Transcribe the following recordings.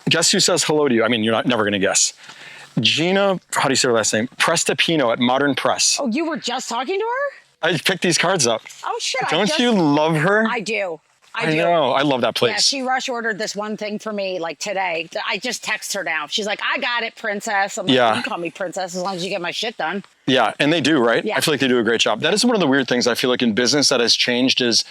Guess who says hello to you? I mean, you're never going to guess. Gina, how do you say her last name? Prestapino at Modern Press. Oh, you were just talking to her? I picked these cards up. Oh, shit. Don't you love her? I do. I know. I love that place. Yeah, she rush ordered this one thing for me like today. I just text her now. She's like, I got it, princess. I'm like, you can call me princess as long as you get my shit done. Yeah, and they do, right? Yeah. I feel like they do a great job. That is one of the weird things I feel like in business that has changed is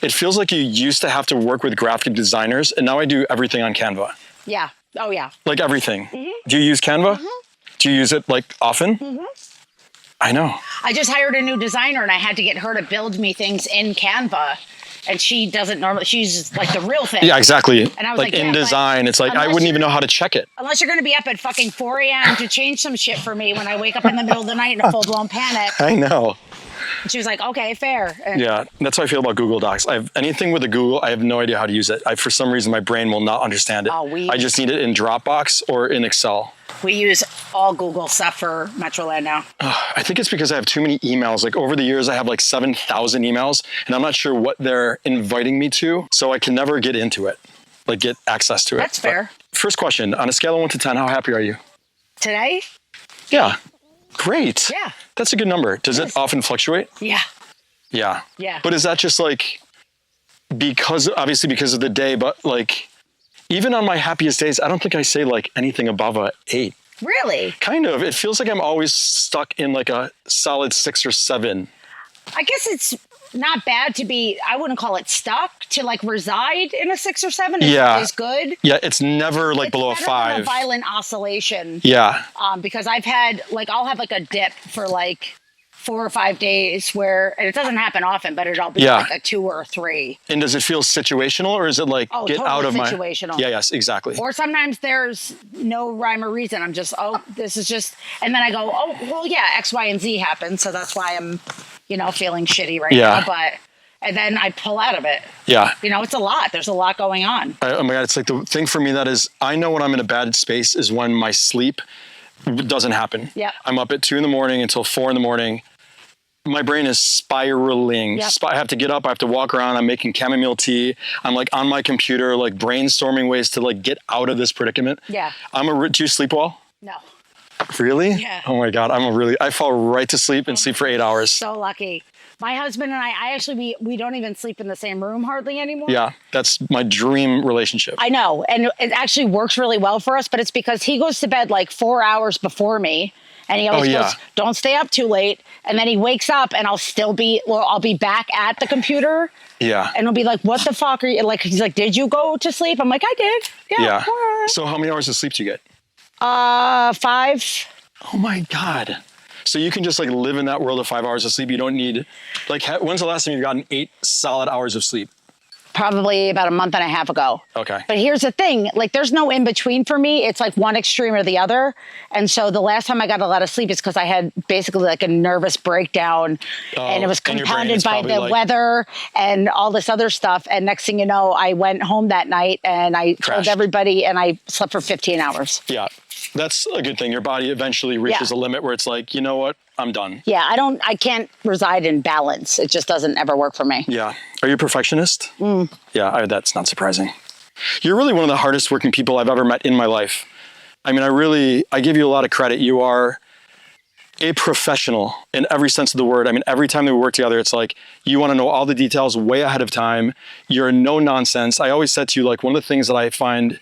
it feels like you used to have to work with graphic designers, and now I do everything on Canva. Yeah. Oh, yeah. Like everything. Do you use Canva? Do you use it like often? I know. I just hired a new designer and I had to get her to build me things in Canva. And she doesn't normally, she's like the real thing. Yeah, exactly. And I was like in design, it's like I wouldn't even know how to check it. Unless you're going to be up at fucking 4 a.m. to change some shit for me when I wake up in the middle of the night in a full-blown panic. I know. And she was like, okay, fair. And yeah, that's how I feel about Google Docs. I have anything with a Google, I have no idea how to use it. For some reason, my brain will not understand it. I just need it in Dropbox or in Excel. We use all Google stuff for Metroland now. I think it's because I have too many emails. Like over the years, I have like 7,000 emails and I'm not sure what they're inviting me to. So I can never get into it, like get access to it. That's fair. But first question, on a scale of 1 to 10, how happy are you? Today? Yeah. Great. Yeah. That's a good number. Does it often fluctuate? Yeah. Yeah. Yeah. But is that just like, obviously because of the day, but like, even on my happiest days, I don't think I say like anything above a 8. Really? Kind of. It feels like I'm always stuck in like a solid 6 or 7. I guess it's not bad to be, I wouldn't call it stuck, to like reside in a 6 or 7 is good. Yeah, it's never like below a 5. Than a violent oscillation. Yeah. Because I've had like, I'll have like a dip for like 4 or 5 days where, and it doesn't happen often, but it'll be like a 2 or a 3. And does it feel situational or is it like get totally out of situational. Yeah, yes, exactly. Or sometimes there's no rhyme or reason. I'm just, this is just, and then I go, well, yeah, X, Y, and Z happened. So that's why I'm, feeling shitty right now. But, and then I pull out of it. Yeah. It's a lot. There's a lot going on. Oh my God. It's like the thing for me that is, I know when I'm in a bad space is when my sleep doesn't happen. Yeah. I'm up at 2 in the morning until 4 in the morning. My brain is spiraling. Yep. I have to get up. I have to walk around. I'm making chamomile tea. I'm like on my computer, like brainstorming ways to like get out of this predicament. Yeah. Do you sleep well? No. Really? Yeah. Oh my God. I fall right to sleep and sleep for 8 hours. So lucky. My husband and I actually, we don't even sleep in the same room hardly anymore. Yeah. That's my dream relationship. I know. And it actually works really well for us, but it's because he goes to bed like 4 hours before me. And he always goes, don't stay up too late. And then he wakes up and I'll be back at the computer. Yeah. And he'll be like, what the fuck are you, like, he's like, did you go to sleep? I'm like, I did. Yeah. So how many hours of sleep do you get? 5. Oh my God. So you can just like live in that world of 5 hours of sleep. You don't need, like, when's the last time you've gotten 8 solid hours of sleep? Probably about a month and a half ago. Okay. But here's the thing, like there's no in between for me. It's like one extreme or the other. And so the last time I got a lot of sleep is because I had basically like a nervous breakdown and it was compounded by the weather and all this other stuff. And next thing you know, I went home that night and I told everybody and I slept for 15 hours. Yeah. That's a good thing. Your body eventually reaches a limit where it's like, you know what? I'm done. Yeah, I can't reside in balance. It just doesn't ever work for me. Yeah. Are you a perfectionist? Yeah, that's not surprising. You're really one of the hardest working people I've ever met in my life. I mean, I give you a lot of credit. You are a professional in every sense of the word. I mean, every time that we work together, it's like, you want to know all the details way ahead of time. You're no nonsense. I always said to you, like, one of the things that I find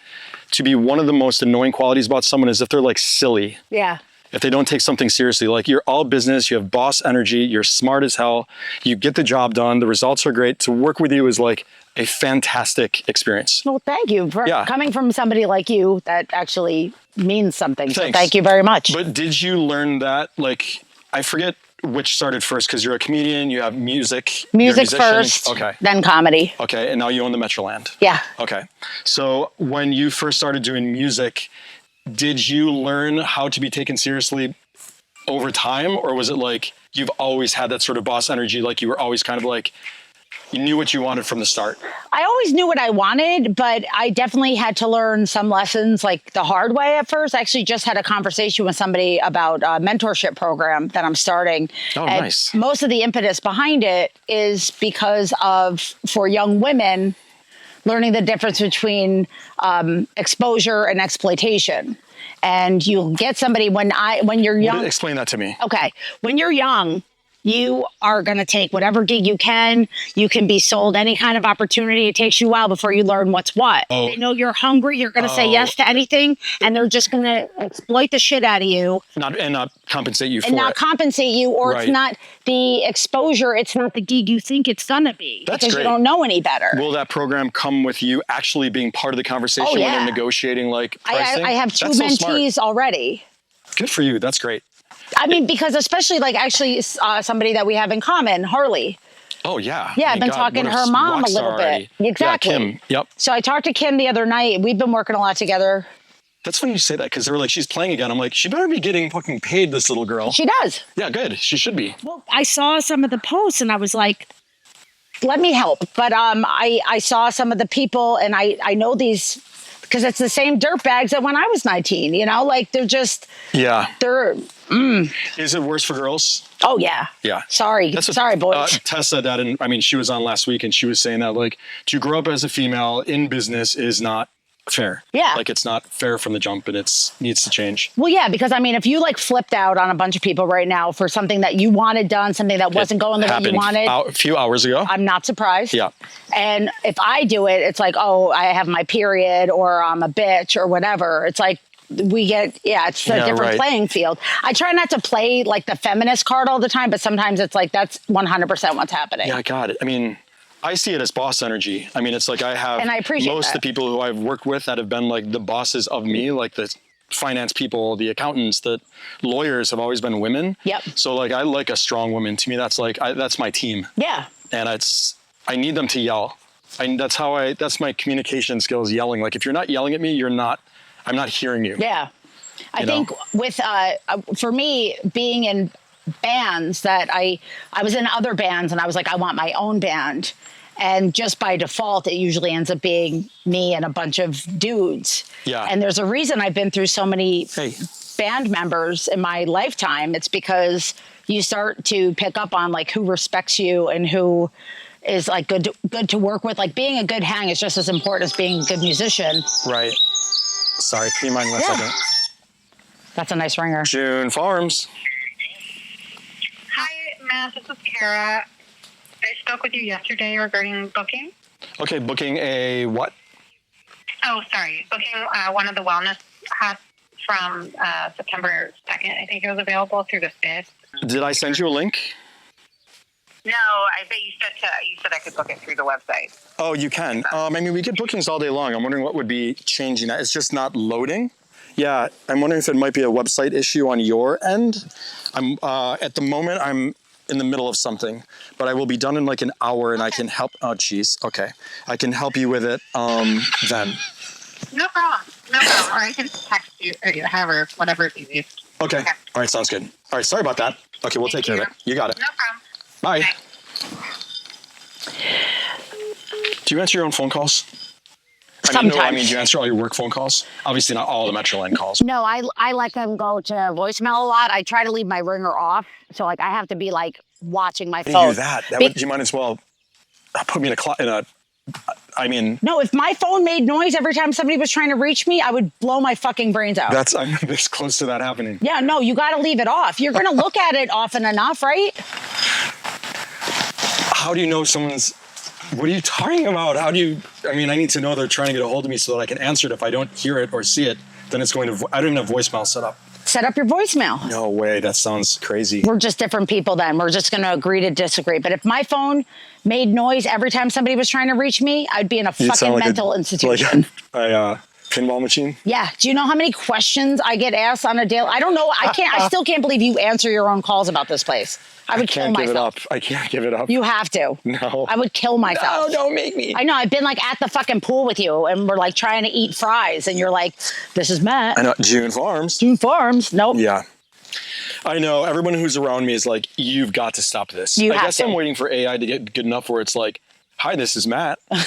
to be one of the most annoying qualities about someone is if they're like silly. Yeah. If they don't take something seriously, like you're all business, you have boss energy, you're smart as hell, you get the job done, the results are great. To work with you is like a fantastic experience. Well, thank you for coming from somebody like you. That actually means something. Thanks. So thank you very much. But did you learn that, like, I forget which started first because you're a comedian, you have music. Music first, then comedy. Okay, and now you own the Metroland. Yeah. Okay, so when you first started doing music, did you learn how to be taken seriously over time? Or was it like, you've always had that sort of boss energy? Like you were always kind of like You knew what you wanted from the start. I always knew what I wanted, but I definitely had to learn some lessons like the hard way at first. I actually just had a conversation with somebody about a mentorship program that I'm starting. Oh, and nice. Most of the impetus behind it is because of, for young women, learning the difference between exposure and exploitation. And you'll get somebody when you're young. Explain that to me. Okay. When you're young, you are going to take whatever gig you can. You can be sold any kind of opportunity. It takes you a while before you learn what's what. Oh. They know you're hungry. You're going to say yes to anything, and they're just going to exploit the shit out of you. Not compensate you for it. And not compensate you, or Right. it's not the exposure. It's not the gig you think it's going to be. That's because great. you don't know any better. Will that program come with you actually being part of the conversation Oh, yeah. when you're negotiating like pricing? I have 2 That's so smart. mentees already. Good for you. That's great. I mean, because especially like actually somebody that we have in common, Harley. Oh, yeah. Yeah, I've been talking to her mom a little bit. Exactly. Yeah, Kim. Yep. So I talked to Kim the other night. We've been working a lot together. That's funny you say that because they were like, she's playing again. I'm like, she better be getting fucking paid, this little girl. She does. Yeah, good. She should be. Well, I saw some of the posts and I was like, let me help. But I saw some of the people and I know these because it's the same dirtbags that when I was 19, you know, like they're just, they're. Is it worse for girls? Oh, yeah. Yeah. Sorry, boys. Tess said that, and I mean, she was on last week, and she was saying that, like, to grow up as a female in business is not fair. Yeah. Like, it's not fair from the jump, and it needs to change. Well, yeah, because I mean, if you like flipped out on a bunch of people right now for something that you wanted done, something that wasn't going the way you wanted. A few hours ago. I'm not surprised. Yeah. And if I do it, it's like, oh, I have my period or I'm a bitch or whatever. It's like, it's a different playing field. I try not to play like the feminist card all the time, but sometimes it's like, that's 100% what's happening. Yeah, I got it. I mean, I see it as boss energy. I mean, it's like I have and I appreciate most of the people who I've worked with that have been like the bosses of me, like the finance people, the accountants, the lawyers have always been women. Yep. So like, I like a strong woman. To me, that's like, that's my team. Yeah. And I need them to yell. That's my communication skills, yelling. Like if you're not yelling at me, I'm not hearing you. Yeah. I think with, for me, being in bands that I was in other bands and I was like, I want my own band. And just by default, it usually ends up being me and a bunch of dudes. Yeah. And there's a reason I've been through so many band members in my lifetime. It's because you start to pick up on like who respects you and who is like good to work with. Like being a good hang is just as important as being a good musician. Right. Sorry, can you mind me one second? That's a nice ringer. June Farms. Hi, Matt. This is Kara. I spoke with you yesterday regarding booking. Okay, booking a what? Oh, sorry. Booking one of the wellness hats from September 2nd. I think it was available through the 5th. Did I send you a link? No, I bet you said I could book it through the website. Oh, you can. I mean, we get bookings all day long. I'm wondering what would be changing that. It's just not loading. Yeah, I'm wondering if it might be a website issue on your end. At the moment, I'm in the middle of something, but I will be done in like an hour and I can help. Oh, geez. Okay. I can help you with it then. No problem. Or I can text you, or however, whatever is easiest. Okay. All right, sounds good. All right, sorry about that. Okay, we'll take care of it. You got it. No problem. Bye. Do you answer your own phone calls? Sometimes. Do you answer all your work phone calls? Obviously not all the Metroland calls. No, I let them go to voicemail a lot. I try to leave my ringer off. So like I have to be like watching my phone. You do that. You might as well put me No, if my phone made noise every time somebody was trying to reach me, I would blow my fucking brains out. I'm this close to that happening. Yeah, no, you got to leave it off. You're going to look at it often enough, right? How do you know someone's... What are you talking about? I need to know they're trying to get a hold of me so that I can answer it. If I don't hear it or see it, then it's going to... I don't even have voicemail set up. Set up your voicemail. No way. That sounds crazy. We're just different people then. We're just going to agree to disagree. But if my phone made noise every time somebody was trying to reach me, I'd be in a fucking mental institution. Like a pinball machine? Yeah. Do you know how many questions I get asked on a daily? I don't know. I still can't believe you answer your own calls about this place. I would kill myself. I can't give it up. You have to. No. I would kill myself. No, don't make me. I know. I've been like at the fucking pool with you and we're like trying to eat fries and you're like, this is Matt. I know. June Farms. June Farms. Nope. Yeah. I know. Everyone who's around me is like, you've got to stop this. I guess I'm waiting for AI to get good enough where it's like, hi, this is Matt. And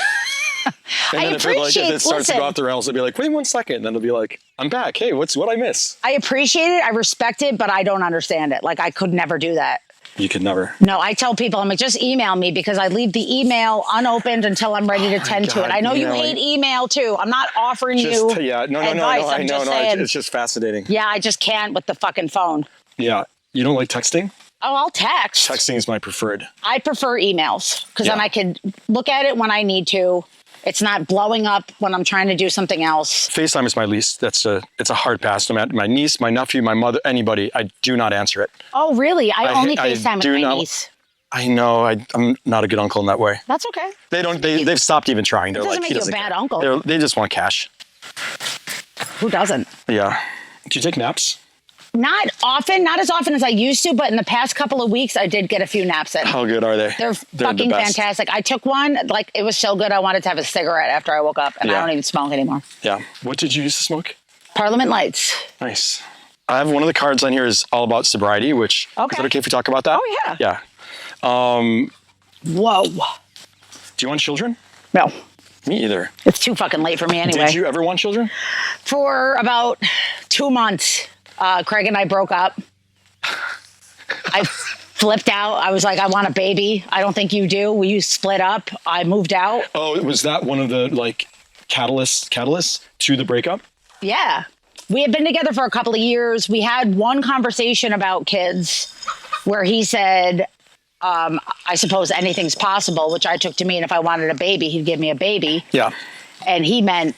then if it starts to go off the rails, it'll be like, wait 1 second. And then it'll be like, I'm back. Hey, what I miss? I appreciate it. I respect it, but I don't understand it. Like, I could never do that. You could never. No, I tell people, I'm like, just email me, because I leave the email unopened until I'm ready to tend to it. I know you hate email too. I'm not offering you advice. I know. It's just fascinating. Yeah, I just can't with the fucking phone. Yeah. You don't like texting? Oh, I'll text. Texting is my preferred. I prefer emails, because then I can look at it when I need to. It's not blowing up when I'm trying to do something else. FaceTime is my least. It's a hard pass. No matter my niece, my nephew, my mother, anybody, I do not answer it. Oh, really? I only FaceTime with my niece. I know. I'm not a good uncle in that way. That's okay. They've stopped even trying. They're like, he doesn't make you a bad uncle. They just want cash. Who doesn't? Yeah. Do you take naps? Not often, not as often as I used to, but in the past couple of weeks, I did get a few naps in. How good are they? They're fucking fantastic. I took one, like, it was so good, I wanted to have a cigarette after I woke up, and I don't even smoke anymore. Yeah. What did you used to smoke? Parliament Lights. Nice. I have one of the cards on here is all about sobriety, which, is that okay if we talk about that? Oh, yeah. Yeah. Whoa. Do you want children? No. Me either. It's too fucking late for me anyway. Did you ever want children? For about 2 months. Craig and I broke up. I flipped out. I was like, I want a baby. I don't think you do. We split up. I moved out. Oh, was that one of the like catalysts to the breakup? Yeah. We had been together for a couple of years. We had one conversation about kids where he said, I suppose anything's possible, which I took to mean if I wanted a baby, he'd give me a baby. Yeah. And he meant,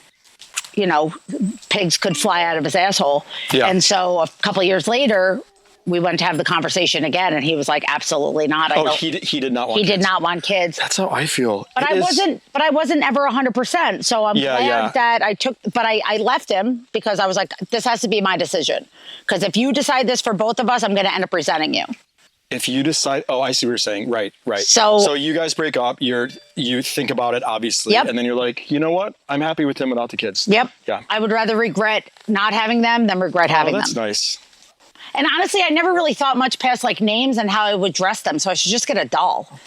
pigs could fly out of his asshole. Yeah. And so a couple of years later, we went to have the conversation again, and he was like, absolutely not. He did not want kids. He did not want kids. That's how I feel. But I wasn't ever 100%. So I'm glad that I left him, because I was like, this has to be my decision. Because if you decide this for both of us, I'm going to end up resenting you. If you decide, I see what you're saying. Right. So you guys break up, you think about it, obviously. Yep. And then you're like, you know what? I'm happy with him without the kids. Yep. Yeah. I would rather regret not having them than regret having them. That's nice. And honestly, I never really thought much past like names and how I would dress them. So I should just get a doll.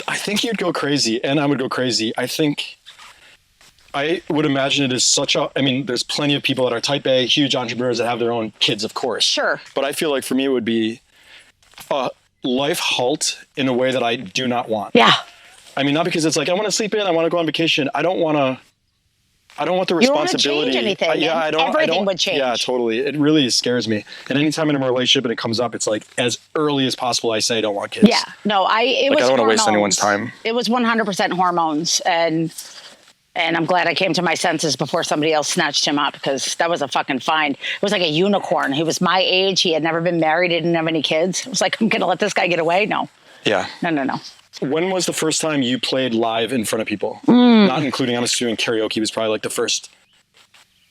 I think you'd go crazy, and I would go crazy. I would imagine it is there's plenty of people that are type A, huge entrepreneurs that have their own kids, of course. Sure. But I feel like for me, it would be life halt in a way that I do not want. Yeah. I mean, not because it's like, I want to sleep in, I want to go on vacation. I don't want the responsibility. You don't want to change anything. Everything would change. Yeah, totally. It really scares me. And anytime I'm in a relationship and it comes up, it's like, as early as possible, I say I don't want kids. Yeah. No, I don't want to waste anyone's time. It was 100% hormones. And I'm glad I came to my senses before somebody else snatched him up, because that was a fucking find. It was like a unicorn. He was my age. He had never been married. He didn't have any kids. I was like, I'm going to let this guy get away? No. Yeah. No. When was the first time you played live in front of people? Not including, I'm assuming karaoke was probably like the first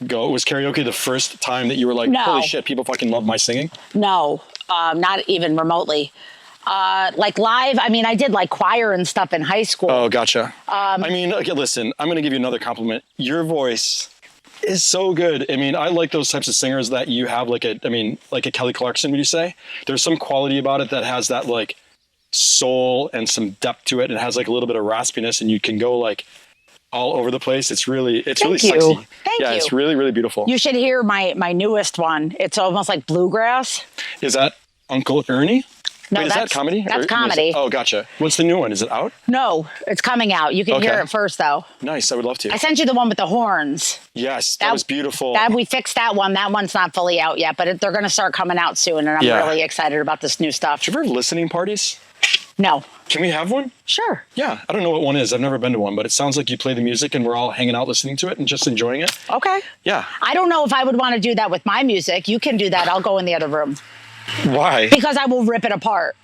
go. Was karaoke the first time that you were like, holy shit, people fucking love my singing? No, not even remotely. Like live, I mean, I did like choir and stuff in high school. Oh, gotcha. Okay, listen, I'm going to give you another compliment. Your voice is so good. I mean, I like those types of singers that you have like a Kelly Clarkson, would you say? There's some quality about it that has that like soul and some depth to it. And it has like a little bit of raspiness, and you can go like all over the place. It's really sexy. Thank you. It's really, really beautiful. You should hear my newest one. It's almost like bluegrass. Is that Uncle Ernie? No, is that comedy? That's comedy. Oh, gotcha. What's the new one? Is it out? No, it's coming out. You can hear it first, though. Nice. I would love to. I sent you the one with the horns. Yes, that was beautiful. We fixed that one. That one's not fully out yet, but they're going to start coming out soon, and I'm really excited about this new stuff. Do you ever have listening parties? No. Can we have one? Sure. Yeah. I don't know what one is. I've never been to one, but it sounds like you play the music and we're all hanging out listening to it and just enjoying it. Okay. Yeah. I don't know if I would want to do that with my music. You can do that. I'll go in the other room. Why? Because I will rip it apart.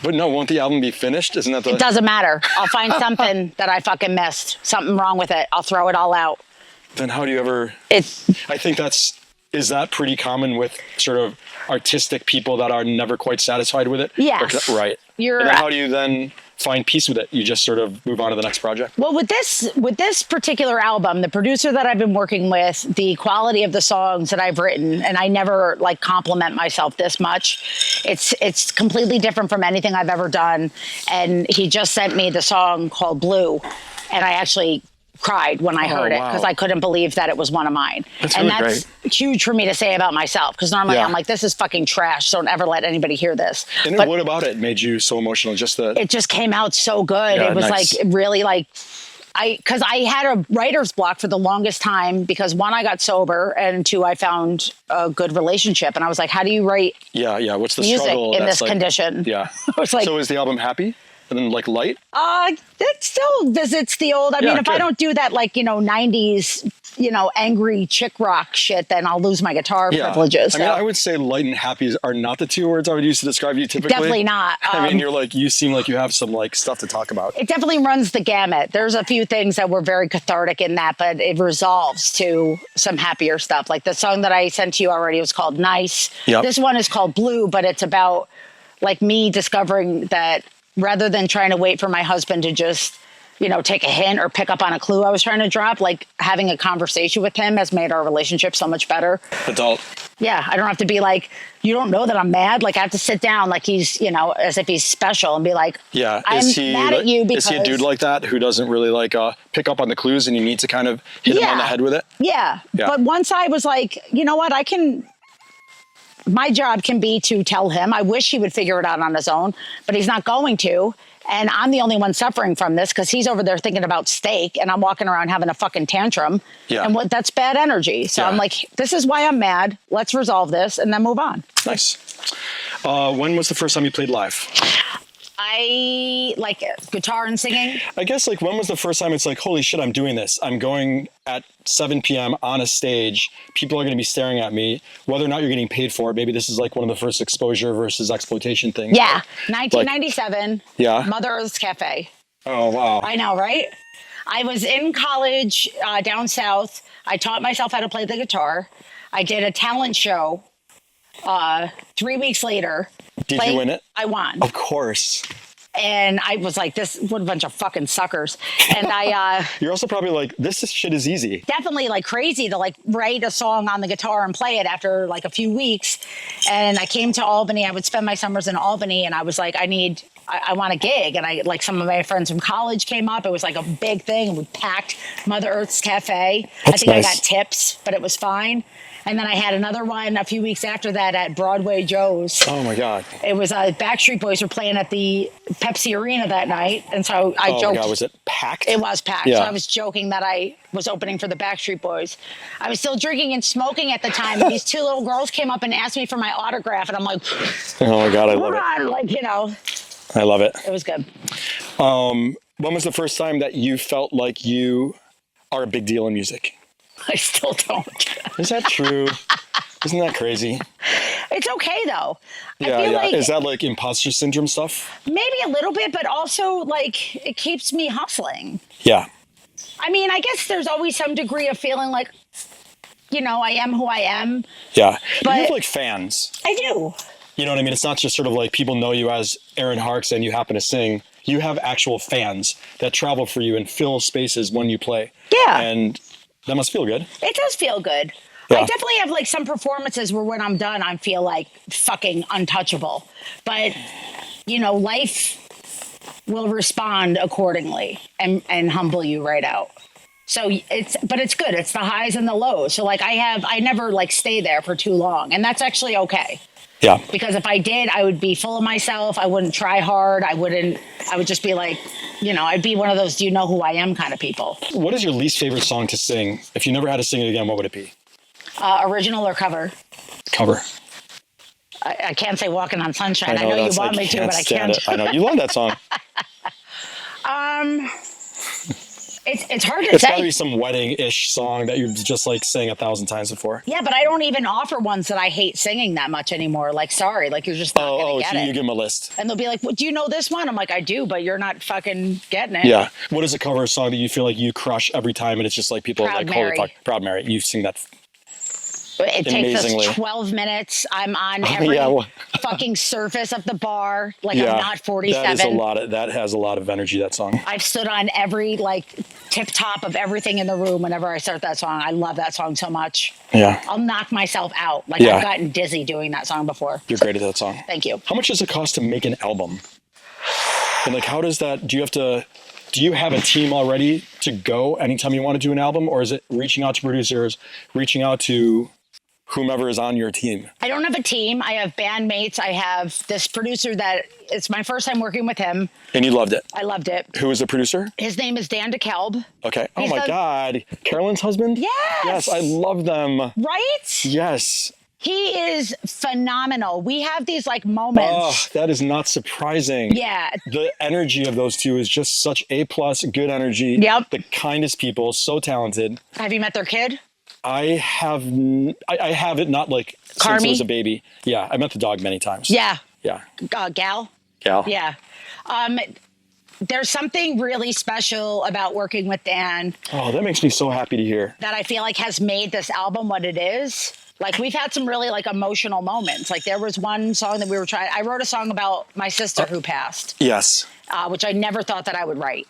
But no, won't the album be finished? Isn't that It doesn't matter. I'll find something that I fucking missed. Something wrong with it. I'll throw it all out. Then how do you ever... I think is that pretty common with sort of artistic people that are never quite satisfied with it? Yes. Right. And then how do you then find peace with it? You just sort of move on to the next project? Well, with this particular album, the producer that I've been working with, the quality of the songs that I've written, and I never like compliment myself this much. It's completely different from anything I've ever done. And he just sent me the song called Blue, and I actually cried when I heard it because I couldn't believe that it was one of mine. That's really that's huge for me to say about myself, because normally I'm like, this is fucking trash. Don't ever let anybody hear this. And but what about it made you so emotional? It just came out so good. It was like really like, because I had a writer's block for the longest time because 1, I got sober, and 2, I found a good relationship. And I was like, how do you write what's the music struggle in this condition? Yeah. I was like, so is the album happy? And then like light? It still visits the old. I mean, if I don't do that, like, 90s, angry chick rock shit, then I'll lose my guitar privileges. I mean, I would say light and happy are not the 2 words I would use to describe you typically. Definitely not. I mean, you seem like you have some like stuff to talk about. It definitely runs the gamut. There's a few things that were very cathartic in that, but it resolves to some happier stuff. Like the song that I sent to you already was called Nice. Yep. This one is called Blue, but it's about like me discovering that rather than trying to wait for my husband to just, take a hint or pick up on a clue I was trying to drop, like having a conversation with him has made our relationship so much better. Adult. Yeah, I don't have to be like, you don't know that I'm mad. Like I have to sit down like he's, as if he's special and be like, I'm mad at you because... Is he a dude like that who doesn't really like pick up on the clues and you need to kind of hit him on the head with it? Yeah. But once I was like, you know what, my job can be to tell him. I wish he would figure it out on his own, but he's not going to. And I'm the only one suffering from this because he's over there thinking about steak and I'm walking around having a fucking tantrum. Yeah. And that's bad energy. So I'm like, this is why I'm mad. Let's resolve this and then move on. Nice. When was the first time you played live? I like guitar and singing. I guess like when was the first time it's like, holy shit, I'm doing this. I'm going at 7 p.m. on a stage. People are going to be staring at me, whether or not you're getting paid for it. Maybe this is like one of the first exposure versus exploitation things. Yeah. 1997. Like, Mother Earth's Cafe. Oh, wow. I know, right? I was in college down south. I taught myself how to play the guitar. I did a talent show 3 weeks later. Did you win it? I won. Of course. And I was like, what a bunch of fucking suckers. And You're also probably like, this shit is easy. Definitely like crazy to like write a song on the guitar and play it after like a few weeks. And I came to Albany. I would spend my summers in Albany and I was like, I want a gig. And I like some of my friends from college came up. It was like a big thing. And we packed Mother Earth's Cafe. I think nice. I got tips, but it was fine. And then I had another one a few weeks after that at Broadway Joe's. Oh my God. It was Backstreet Boys were playing at the Pepsi Arena that night. And so I joked. Oh my God, was it packed? It was packed. Yeah. So I was joking that I was opening for the Backstreet Boys. I was still drinking and smoking at the time. And these 2 little girls came up and asked me for my autograph. And I'm like, oh my God, I love it. Like, I love it. It was good. When was the first time that you felt like you are a big deal in music? I still don't. Is that true? Isn't that crazy? It's okay though. Yeah, I feel like is that like imposter syndrome stuff? Maybe a little bit, but also like it keeps me hustling. Yeah. I mean, I guess there's always some degree of feeling like, I am who I am. Yeah. But you have like fans. I do. You know what I mean? It's not just sort of like people know you as Erin Harkes and you happen to sing. You have actual fans that travel for you and fill spaces when you play. Yeah. And that must feel good. It does feel good. Yeah. I definitely have like some performances where when I'm done, I feel like fucking untouchable. But, life will respond accordingly and humble you right out. So it's good. It's the highs and the lows. So like I never like stay there for too long. And that's actually okay. Yeah. Because if I did, I would be full of myself. I wouldn't try hard. I would just be like, I'd be one of those, do you know who I am kind of people. What is your least favorite song to sing? If you never had to sing it again, what would it be? Original or cover? Cover. I can't say Walking on Sunshine. I know you want me to, but I can't. I know. You love that song. It's hard to say. It's got to be some wedding-ish song that you've just like sang 1,000 times before. Yeah, but I don't even offer ones that I hate singing that much anymore. Like, sorry, like you're just not going to get it. You give them a list. And they'll be like, well, do you know this one? I'm like, I do, but you're not fucking getting it. Yeah. What is a cover song that you feel like you crush every time and it's just like people are like, holy fuck, Proud Mary. You sing that. It takes amazingly. us 12 minutes. I'm on every fucking surface of the bar. Like I'm not 47. That has a lot of energy, that song. I've stood on every like tip top of everything in the room whenever I start that song. I love that song so much. Yeah. I'll knock myself out. Like I've gotten dizzy doing that song before. You're great at that song. Thank you. How much does it cost to make an album? And like, how does that, do you have a team already to go anytime you want to do an album? Or is it reaching out to producers, reaching out to whomever is on your team? I don't have a team. I have bandmates. I have this producer that it's my first time working with him. And you loved it? I loved it. Who is the producer? His name is Dan DeKalb. Okay. Oh my God. Carolyn's husband? Yes. Yes, I love them. Right? Yes. He is phenomenal. We have these like moments. Oh, that is not surprising. Yeah. The energy of those two is just such A+, good energy. Yep. The kindest people, so talented. Have you met their kid? I have it not like since I was a baby. Yeah, I met the dog many times. Yeah. Yeah. Gal? Gal. Yeah. There's something really special about working with Dan. Oh, that makes me so happy to hear. That I feel like has made this album what it is. Like we've had some really like emotional moments. Like there was one song that we were trying. I wrote a song about my sister who passed. Yes. Which I never thought that I would write.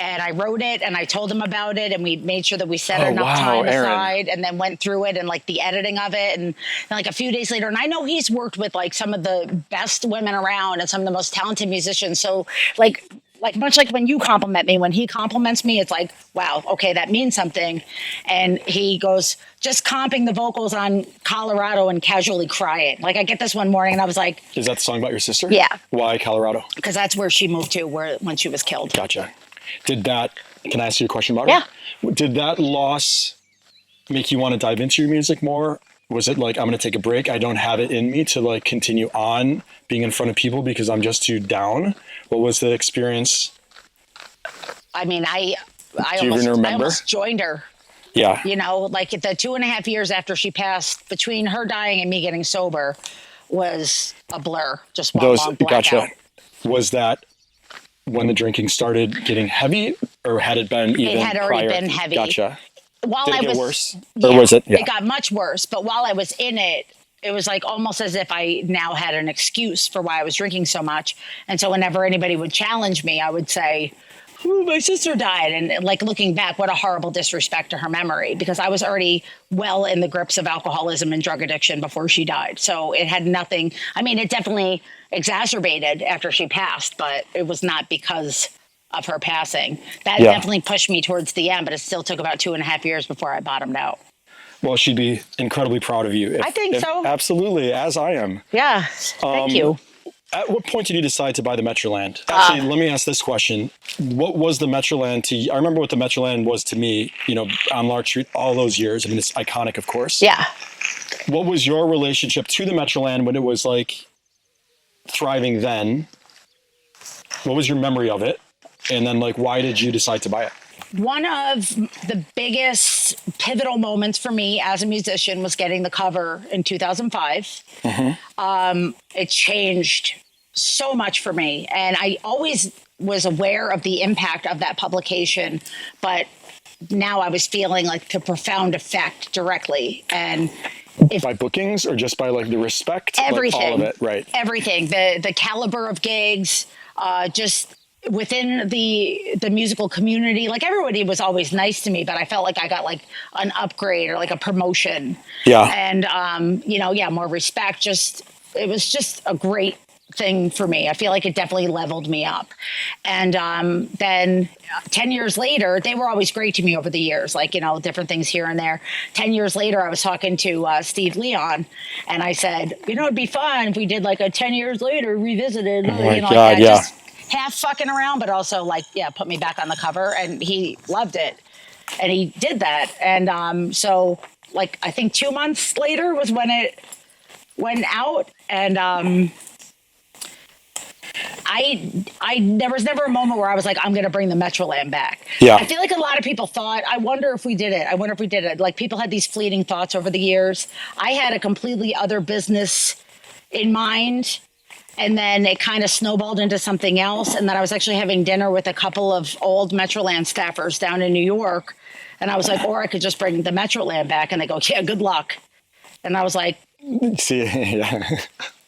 And I wrote it and I told him about it and we made sure that we set enough time aside and then went through it and like the editing of it and like a few days later. And I know he's worked with like some of the best women around and some of the most talented musicians. So like much like when you compliment me, when he compliments me, it's like, wow, okay, that means something. And he goes, just comping the vocals on Colorado and casually crying. Like I get this one morning and I was like. Is that the song about your sister? Yeah. Why Colorado? Because that's where she moved to when she was killed. Gotcha. Can I ask you a question about it? Yeah. Did that loss make you want to dive into your music more? Was it like, I'm going to take a break. I don't have it in me to like continue on being in front of people because I'm just too down. What was the experience? I mean, I almost joined her. Yeah. You know, like the 2.5 years after she passed, between her dying and me getting sober was a blur. Just one long blackout. Gotcha. Was that when the drinking started getting heavy, or had it been even? It had already been heavy. Gotcha. Did it get worse? Or was it? Yeah. It got much worse. But while I was in it, it was like almost as if I now had an excuse for why I was drinking so much. And so whenever anybody would challenge me, I would say, "Ooh, my sister died." And like looking back, what a horrible disrespect to her memory, because I was already well in the grips of alcoholism and drug addiction before she died. So it had nothing. I mean, it definitely exacerbated after she passed, but it was not because of her passing. That definitely pushed me towards the end, but it still took about 2.5 years before I bottomed out. Well, she'd be incredibly proud of you. I think so. Absolutely, as I am. Yeah, thank you. At what point did you decide to buy the Metroland? Actually, let me ask this question. What was the Metroland to you? I remember what the Metroland was to me, you know, on Lark Street all those years. I mean, it's iconic, of course. Yeah. What was your relationship to the Metroland when it was like thriving then? What was your memory of it? And then like, why did you decide to buy it? One of the biggest pivotal moments for me as a musician was getting the cover in 2005. Mm-hmm. It changed so much for me. And I always was aware of the impact of that publication, but now I was feeling like the profound effect directly. And by bookings or just by like the respect? Everything. Like all of it, right? Everything. The caliber of gigs, just within the musical community. Like everybody was always nice to me, but I felt like I got like an upgrade or like a promotion. Yeah. And, you know, more respect. It was just a great thing for me. I feel like it definitely leveled me up. And then 10 years later, they were always great to me over the years, like, you know, different things here and there. 10 years later, I was talking to Steve Leon, and I said, you know, it'd be fun if we did like a 10 years later revisited, oh my you know, God, like that. yeah. Just half fucking around, but also like, put me back on the cover. And he loved it. And he did that. And so like, I think 2 months later was when it went out. And there was never a moment where I was like, I'm going to bring the Metroland back. Yeah. I feel like a lot of people thought, I wonder if we did it. Like people had these fleeting thoughts over the years. I had a completely other business in mind. And then it kind of snowballed into something else. And then I was actually having dinner with a couple of old Metroland staffers down in New York. And I was like, or I could just bring the Metroland back. And they go, yeah, good luck. And I was like, See, yeah.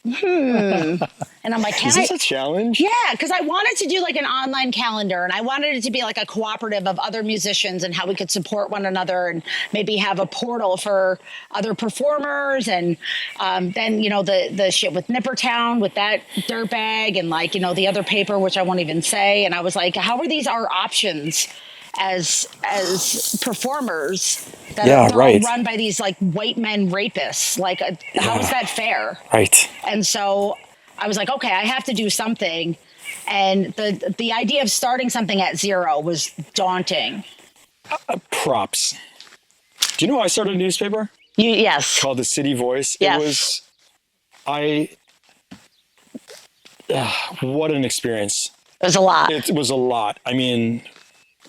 and I'm like, Is this a challenge? Yeah, because I wanted to do like an online calendar, and I wanted it to be like a cooperative of other musicians and how we could support one another, and maybe have a portal for other performers. And then, you know, the shit with Nippertown with that dirtbag, and like, you know, the other paper, which I won't even say. And I was like, how are these our options as performers that are all run by these like white men rapists? Like, how is that fair? Right. And so I was like, okay, I have to do something. And the idea of starting something at zero was daunting. Props. Do you know I started a newspaper? Yes. Called the City Voice. Yes. What an experience. It was a lot. It was a lot. I mean,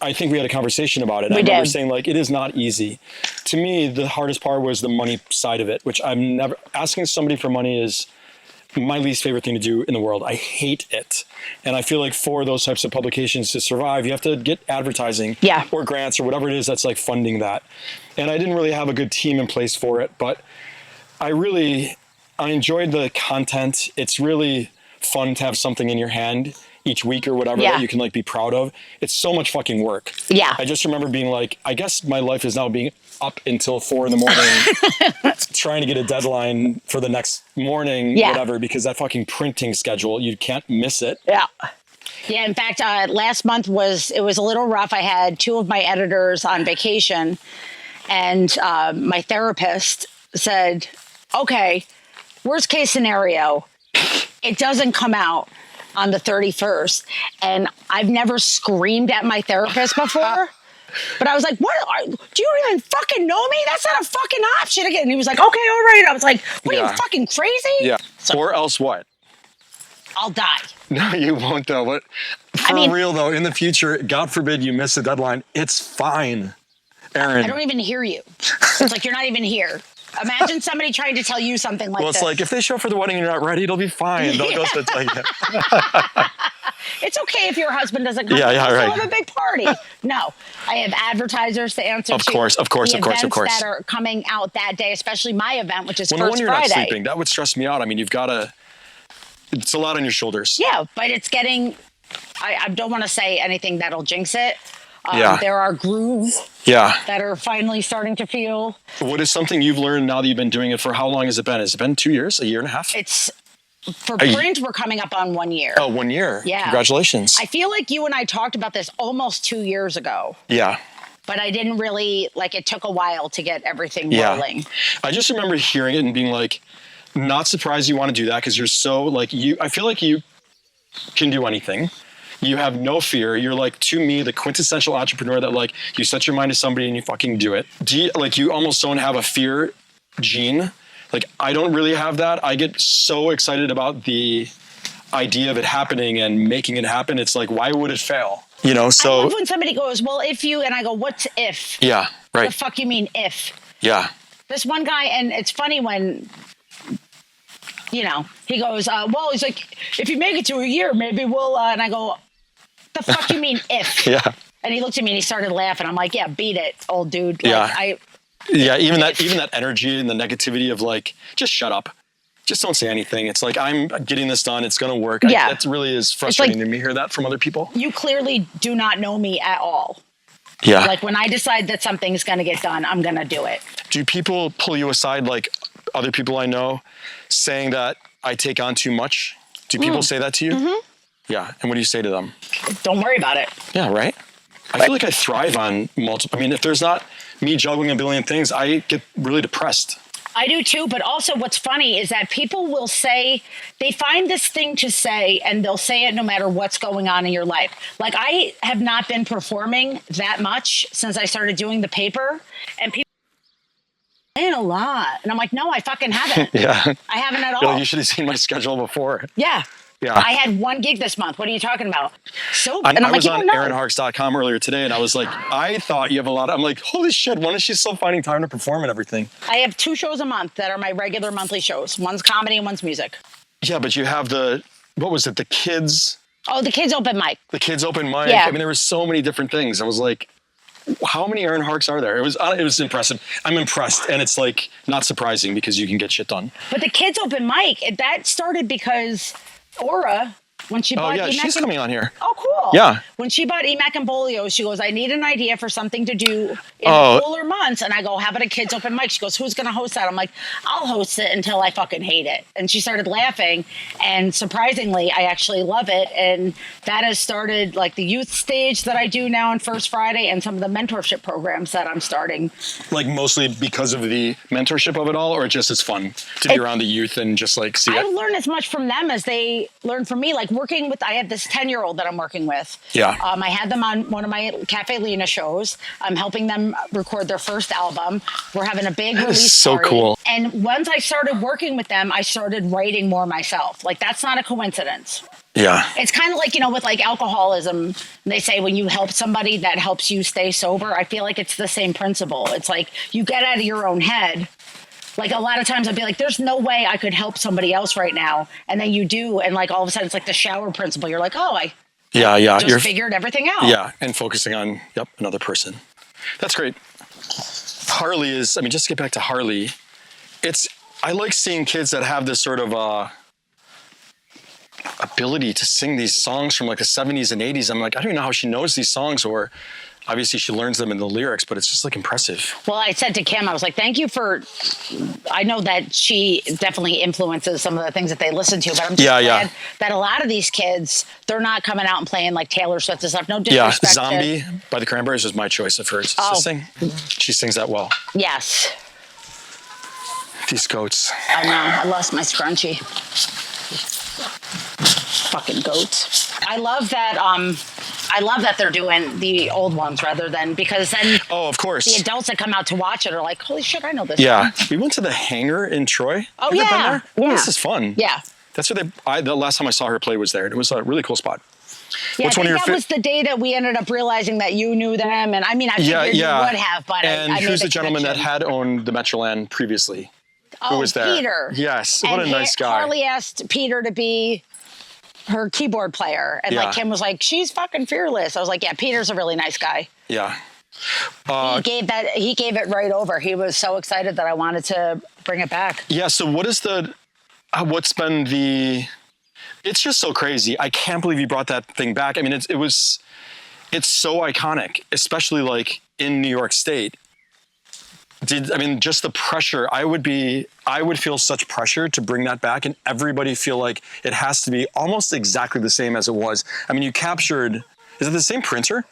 I think we had a conversation about it. I remember did. saying, like, it is not easy. To me, the hardest part was the money side of it, which I'm never asking somebody for money is my least favorite thing to do in the world. I hate it. And I feel like for those types of publications to survive, you have to get advertising or grants or whatever it is that's like funding that. And I didn't really have a good team in place for it, but I enjoyed the content. It's really fun to have something in your hand each week or whatever that you can like be proud of. It's so much fucking work. Yeah. I just remember being like, I guess my life is now being up until 4 a.m. trying to get a deadline for the next morning, whatever, because that fucking printing schedule, you can't miss it. Yeah. Yeah. In fact, last month was a little rough. I had 2 of my editors on vacation, and my therapist said, okay, worst case scenario, it doesn't come out on the 31st. And I've never screamed at my therapist before. But I was like, do you even fucking know me? That's not a fucking option again. And he was like, okay, all right. I was like, what are you, fucking crazy? Yeah. So, or else what? I'll die. No, you won't though. But real though, in the future, God forbid you miss a deadline, it's fine. Erin. I don't even hear you. It's like, you're not even here. Imagine somebody trying to tell you something like this. Well, it's like, if they show up for the wedding and you're not ready, it'll be fine. They'll go to tell you. It's okay if your husband doesn't come. Yeah, right. We'll have a big party. No, I have advertisers to answer to. Of course. Events that are coming out that day, especially my event, which is First Friday. When you're not sleeping, that would stress me out. I mean, it's a lot on your shoulders. Yeah, but it's getting, I don't want to say anything that'll jinx it. There are grooves that are finally starting to feel. What is something you've learned now that you've been doing it for how long has it been? Has it been 2 years, a year and a half? For print, we're coming up on 1 year. Oh, 1 year. Yeah. Congratulations. I feel like you and I talked about this almost 2 years ago. Yeah. But I didn't really, it took a while to get everything rolling. I just remember hearing it and being like, not surprised you want to do that because you're so, I feel like you can do anything. You have no fear. You're to me, the quintessential entrepreneur that you set your mind to somebody and you fucking do it. You almost don't have a fear gene. I don't really have that. I get so excited about the idea of it happening and making it happen. It's why would it fail? So. I love when somebody goes, well, if you, and I go, what's if? Yeah, right. The fuck you mean if? Yeah. This one guy, and it's funny when, he goes, well, he's like, if you make it to a year, maybe we'll, and I go, the fuck you mean if? Yeah. And he looked at me and he started laughing. I'm like, yeah, beat it, old dude. Even that energy and the negativity of just shut up. Just don't say anything. It's I'm getting this done. It's going to work. Yeah. That really is frustrating to me hear that from other people. You clearly do not know me at all. Yeah. When I decide that something's going to get done, I'm going to do it. Do people pull you aside other people I know saying that I take on too much? Do people say that to you? Mm-hmm. Yeah. And what do you say to them? Don't worry about it. Yeah, right? I feel like I thrive on multiple. I mean, if there's not me juggling a billion things, I get really depressed. I do too. But also what's funny is that people will say, they find this thing to say and they'll say it no matter what's going on in your life. I have not been performing that much since I started doing the paper, and people saying a lot. And I'm like, no, I fucking haven't. Yeah. I haven't at all. You should have seen my schedule before. Yeah. Yeah. I had 1 gig this month. What are you talking about? I was on ErinHarkes.com earlier today, and I was like, I thought you have a lot. I'm like, holy shit, when is she still finding time to perform and everything? I have 2 shows a month that are my regular monthly shows. One's comedy and one's music. Yeah, but you have the kids? Oh, the kids open mic. The kids open mic. Yeah. I mean, there were so many different things. I was like, how many Erin Harkes are there? It was impressive. I'm impressed, and it's like not surprising because you can get shit done. But the kids open mic, that started because Aura, when she bought she's coming on here. Oh, cool. Yeah. When she bought Emac and Bolio, she goes, I need an idea for something to do in the cooler months. And I go, how about a kids open mic? She goes, who's going to host that? I'm like, I'll host it until I fucking hate it. And she started laughing. And surprisingly, I actually love it. And that has started like the youth stage that I do now on First Friday and some of the mentorship programs that I'm starting. Like mostly because of the mentorship of it all, or just it's fun to be around the youth and just like see I learn as much from them as they learn from me. Like working with, I have this 10-year-old that I'm working with. Yeah. I had them on one of my Cafe Lena shows. I'm helping them record their first album. We're having a big release so party. cool. And once I started working with them, I started writing more myself. Like that's not a coincidence. Yeah. It's kind of like, with like alcoholism, they say when you help somebody that helps you stay sober, I feel like it's the same principle. It's like you get out of your own head. Like a lot of times I'd be like, there's no way I could help somebody else right now. And then you do. And like all of a sudden it's like the shower principle. You're like, oh, I just figured everything out. Yeah. And focusing on, another person. That's great. Harley is, just to get back to Harley, I like seeing kids that have this sort of ability to sing these songs from like the 70s and 80s. I'm like, I don't even know how she knows these songs, or obviously she learns them in the lyrics, but it's just like impressive. Well, I said to Kim, I was like, thank you for, I know that she definitely influences some of the things that they listen to, but I'm just glad that a lot of these kids, they're not coming out and playing like Taylor Swift and stuff. No disrespect. Yeah, Zombie by the Cranberries was my choice of hers to sing. She sings that well. Yes. These goats. I know. I lost my scrunchie. Fucking goats. I love that they're doing the old ones rather than, because then of course the adults that come out to watch it are like, holy shit, I know this. Yeah. Song. We went to the Hangar in Troy. Oh, yeah. This is fun. Yeah. That's where the last time I saw her play was there. It was a really cool spot. Yeah, I think that was the day that we ended up realizing that you knew them. And I figured you would have, but and I who's the gentleman that had owned the Metroland previously? Who was there? Peter. Yes. What a nice guy. Harley asked Peter to be her keyboard player. And like Kim was like, she's fucking fearless. I was like, yeah, Peter's a really nice guy. Yeah. He gave it right over. He was so excited that I wanted to bring it back. Yeah. So what's been it's just so crazy. I can't believe you brought that thing back. It's so iconic, especially like in New York State. Just the pressure, I would feel such pressure to bring that back and everybody feel like it has to be almost exactly the same as it was. You captured, is it the same printer?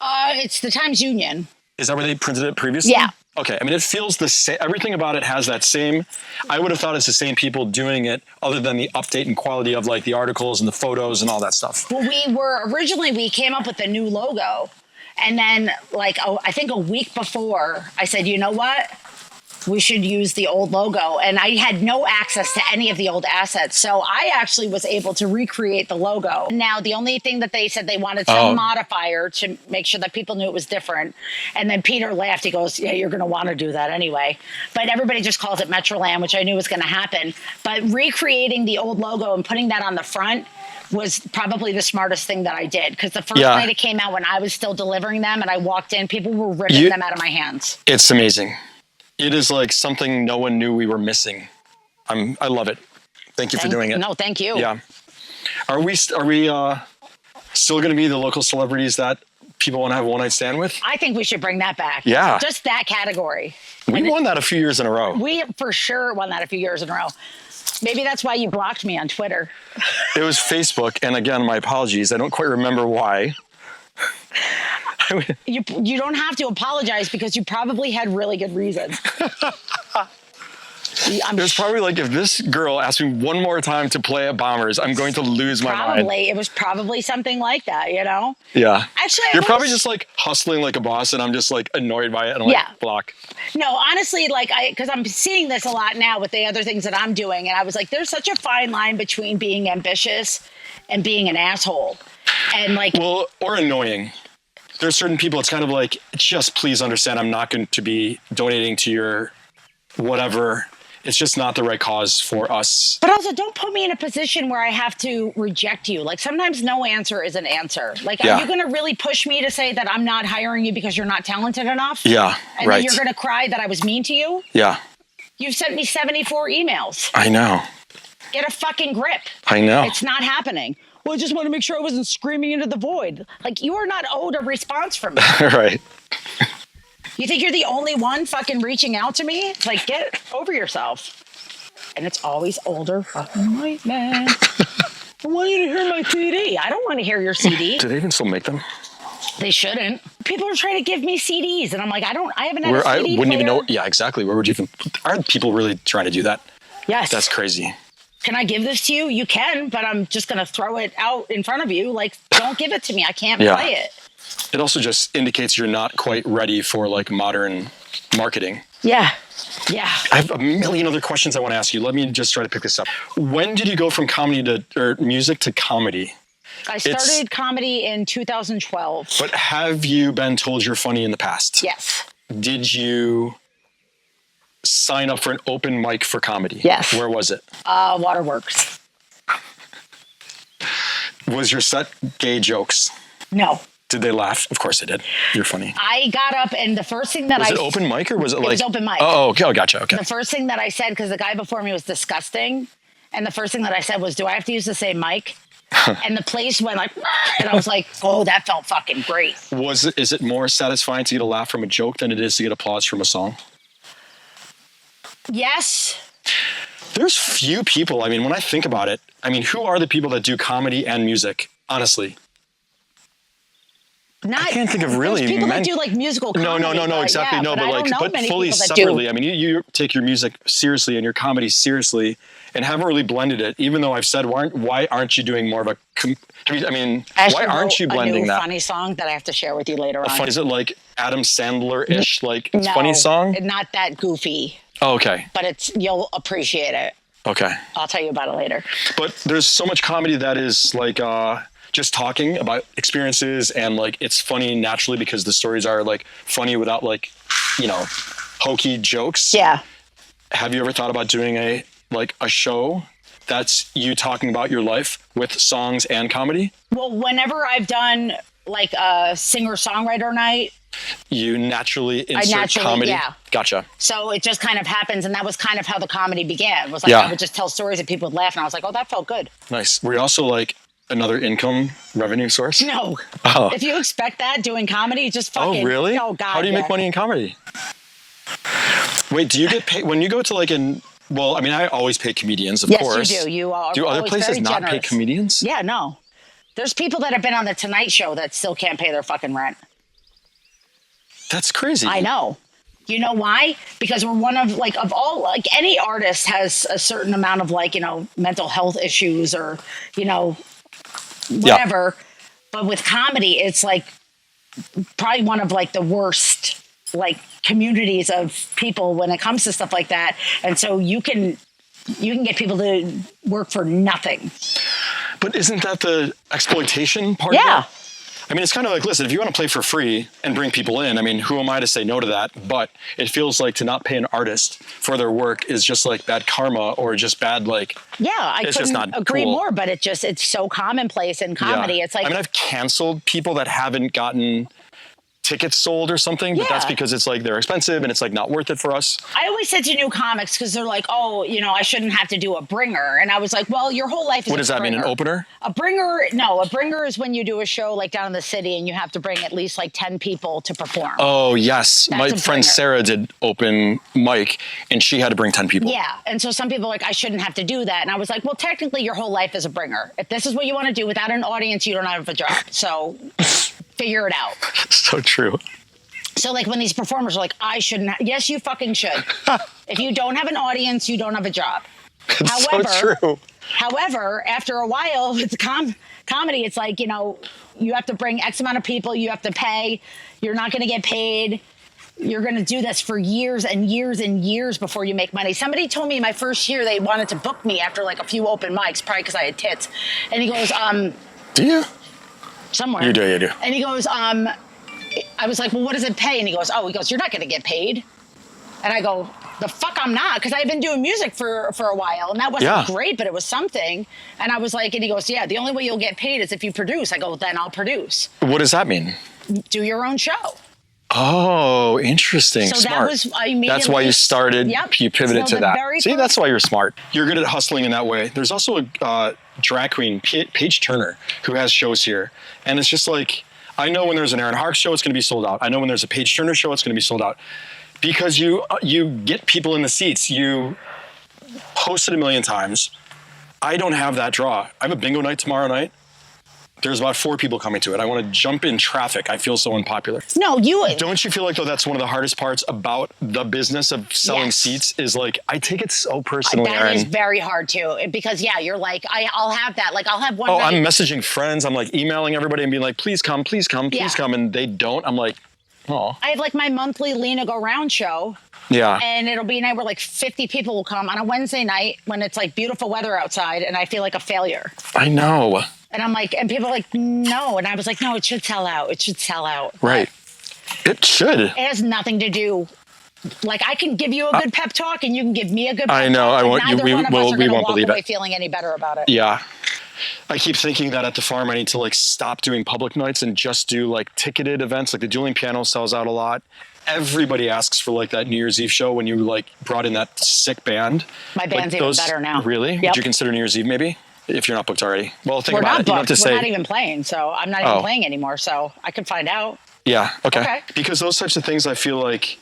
It's the Times Union. Is that where they printed it previously? Yeah. Okay. It feels the same. Everything about it has that same, I would have thought it's the same people doing it other than the update and quality of like the articles and the photos and all that stuff. Well, we came up with a new logo. And then I think a week before I said, you know what? We should use the old logo. And I had no access to any of the old assets. So I actually was able to recreate the logo. Now, the only thing that they said they wanted some modifier to make sure that people knew it was different. And then Peter laughed. He goes, yeah, you're going to want to do that anyway. But everybody just calls it Metroland, which I knew was going to happen. But recreating the old logo and putting that on the front was probably the smartest thing that I did. Because the first night it came out when I was still delivering them and I walked in, people were ripping them out of my hands. It's amazing. It is like something no one knew we were missing. I love it. Thank you for doing it. No, thank you. Yeah. Are we still going to be the local celebrities that people want to have a one-night stand with? I think we should bring that back. Yeah. Just that category. We won that a few years in a row. We for sure won that a few years in a row. Maybe that's why you blocked me on Twitter. It was Facebook. And again, my apologies. I don't quite remember why. You don't have to apologize because you probably had really good reasons. There's probably like, if this girl asks me one more time to play at Bombers, I'm going to lose my mind. It was probably something like that, you know? Yeah. Actually, you're probably just like hustling like a boss and I'm just like annoyed by it and I'm like, block. No, honestly, because I'm seeing this a lot now with the other things that I'm doing. And I was like, there's such a fine line between being ambitious and being an asshole. And or annoying. There's certain people, it's kind of like, just please understand, I'm not going to be donating to your whatever It's just not the right cause for us. But also, don't put me in a position where I have to reject you. Like, sometimes no answer is an answer. Like, are you going to really push me to say that I'm not hiring you because you're not talented enough? Yeah, and then you're going to cry that I was mean to you? Yeah. You've sent me 74 emails. I know. Get a fucking grip. I know. It's not happening. Well, I just want to make sure I wasn't screaming into the void. Like, you are not owed a response from me. Right. You think you're the only one fucking reaching out to me? Like, get over yourself. And it's always older fucking white men. I want you to hear my CD. I don't want to hear your CD. Do they even still make them? They shouldn't. People are trying to give me CDs, and I'm like, I haven't had a CD I wouldn't even player. know. Yeah, exactly. Where would you even? Are people really trying to do that? Yes. That's crazy. Can I give this to you? You can, but I'm just going to throw it out in front of you. Like, don't give it to me. I can't play it. It also just indicates you're not quite ready for like modern marketing. Yeah. Yeah. I have a million other questions I want to ask you. Let me just try to pick this up. When did you go from music to comedy? I started comedy in 2012. But have you been told you're funny in the past? Yes. Did you sign up for an open mic for comedy? Yes. Where was it? Waterworks. Was your set gay jokes? No. Did they laugh? Of course they did. You're funny. I got up, and the first thing that was it open mic or was it like? It was open mic. Oh, okay. Oh, gotcha. Okay. The first thing that I said, because the guy before me was disgusting, and the first thing that I said was, "Do I have to use the same mic?" And the place went like, and I was like, "Oh, that felt fucking great." Is it more satisfying to get a laugh from a joke than it is to get applause from a song? Yes. There's few people. I mean, when I think about it, I mean, who are the people that do comedy and music? Honestly. I can't think of really people that do like musical comedy. No, exactly. Yeah, but fully separately. I mean, you take your music seriously and your comedy seriously and haven't really blended it, even though I've said, why aren't you doing more of a, why aren't you blending that? Funny song that I have to share with you later on. Is it like Adam Sandler-ish, like funny song? Not that goofy. Oh, okay. But you'll appreciate it. Okay. I'll tell you about it later. But there's so much comedy that is like, just talking about experiences and like it's funny naturally because the stories are like funny without like, hokey jokes. Yeah. Have you ever thought about doing a show that's you talking about your life with songs and comedy? Well, whenever I've done like a singer-songwriter night, you naturally insert comedy. Yeah. Gotcha. So it just kind of happens, and that was kind of how the comedy began. It was like I would just tell stories and people would laugh, and I was like, "Oh, that felt good." Nice. Were you also like another income revenue source? No. Oh. If you expect that doing comedy, just fucking. Oh, really? Oh, God. How do you make money in comedy? Wait, do you get paid when you go to like well, I mean, I always pay comedians, of course. Yes, you do. You are. Do other places not pay comedians? Yeah, no. There's people that have been on the Tonight Show that still can't pay their fucking rent. That's crazy. I know. You know why? Because we're one of any artist has a certain amount of mental health issues or, whatever. Yeah. But with comedy, it's like probably one of the worst communities of people when it comes to stuff like that. And so you can get people to work for nothing. But isn't that the exploitation part of it? I mean, it's kind of like, listen, if you want to play for free and bring people in, I mean, who am I to say no to that? But it feels like to not pay an artist for their work is just like bad karma or just bad, I couldn't agree more, but it's so commonplace in comedy. Yeah. It's like, I mean, I've canceled people that haven't gotten tickets sold or something, but that's because it's they're expensive and it's not worth it for us. I always said to new comics, because they're like, oh, I shouldn't have to do a bringer. And I was like, well, your whole life is What does that mean, an opener? A bringer is when you do a show down in the city and you have to bring at least 10 people to perform. Oh, yes. My friend Sarah did open mic and she had to bring 10 people. Yeah. And so some people are like, I shouldn't have to do that. And I was like, well, technically your whole life is a bringer. If this is what you want to do without an audience, you don't have a job. So figure it out. So true. So when these performers are like, I shouldn't yes, you fucking should. If you don't have an audience, you don't have a job. It's so true. However, after a while with comedy, it's you have to bring X amount of people, you have to pay, you're not going to get paid. You're going to do this for years and years and years before you make money. Somebody told me my first year they wanted to book me after a few open mics, probably because I had tits. And he goes, do you? Somewhere. You do. And he goes, I was like, well, what does it pay? And he goes, you're not going to get paid. And I go, the fuck I'm not, because I've been doing music for a while, and that wasn't great, but it was something. And I was like, and he goes, yeah, the only way you'll get paid is if you produce. I go, then I'll produce. What does that mean? Do your own show. Oh, interesting. So smart. That's why you started, you pivoted to that. See, that's why you're smart. You're good at hustling in that way. There's also a drag queen, Paige Turner, who has shows here. And it's just like, I know when there's an Erin Harkes show, it's going to be sold out. I know when there's a Paige Turner show, it's going to be sold out. Because you get people in the seats. You post it a million times. I don't have that draw. I have a bingo night tomorrow night. There's about 4 people coming to it. I want to jump in traffic. I feel so unpopular. No, Don't you feel like, though, that's one of the hardest parts about the business of selling seats is like, I take it so personally, That Erin. is very hard, too. Because, you're like, I'll have that. Like, I'll have one night. I'm messaging friends. I'm like emailing everybody and being like, please come, please come, please come. And they don't. I'm like, oh. I have like my monthly Lena Go Round show. Yeah. And it'll be a night where like 50 people will come on a Wednesday night when it's like beautiful weather outside and I feel like a failure. I know. And I'm like, and people are like, no. And I was like, no, it should sell out. It should sell out. Right. It should. It has nothing to do. Like I can give you a good pep talk and you can give me a good pep talk. I know. I won't. We won't believe away it. Feeling any better about it. Yeah. I keep thinking that at the farm, I need to like stop doing public nights and just do like ticketed events. Like the dueling piano sells out a lot. Everybody asks for like that New Year's Eve show when you like brought in that sick band. My band's even better now. Really? Yep. Would you consider New Year's Eve maybe? If you're not booked already. Well, think We're about not it. You don't have to say. We're not even playing, so I'm not even playing anymore. So I could find out. Yeah. Okay. Because those types of things, I feel like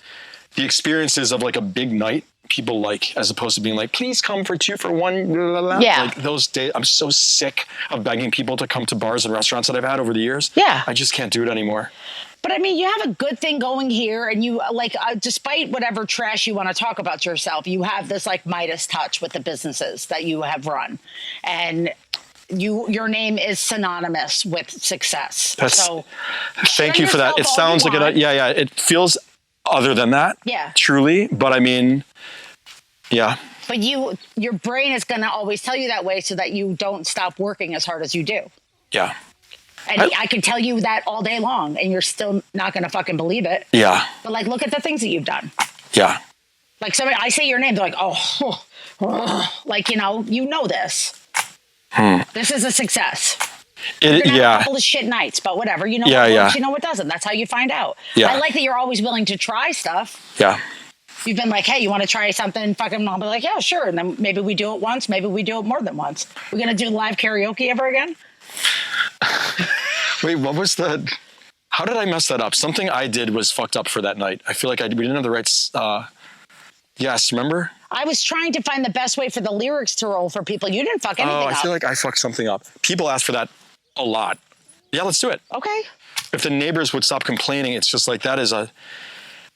the experiences of like a big night, people like, as opposed to being like, please come for 2 for 1. Blah, blah, blah. Yeah. Like those days, I'm so sick of begging people to come to bars and restaurants that I've had over the years. Yeah. I just can't do it anymore. But I mean, you have a good thing going here, and you like, despite whatever trash you want to talk about yourself, you have this like Midas touch with the businesses that you have run, and your name is synonymous with success. Thank you for that. It sounds like it feels other than that. Yeah. Truly, but I mean, yeah. But your brain is going to always tell you that way, so that you don't stop working as hard as you do. Yeah. And I can tell you that all day long, and you're still not going to fucking believe it. Yeah. But like, look at the things that you've done. Yeah. Like I say your name, they're like, oh, like, you know this. This is a success. You're gonna have a couple of shit nights, but whatever. You know what works, you know what doesn't. That's how you find out. Yeah. I like that you're always willing to try stuff. Yeah. You've been like, hey, you want to try something? Fucking, I'll be like, yeah, sure. And then maybe we do it once. Maybe we do it more than once. We're going to do live karaoke ever again? Wait, what was the... How did I mess that up? Something I did was fucked up for that night. I feel like we didn't have the right... yes, remember? I was trying to find the best way for the lyrics to roll for people. You didn't fuck anything up. I feel like I fucked something up. People ask for that a lot. Yeah, let's do it. Okay. If the neighbors would stop complaining, it's just like that is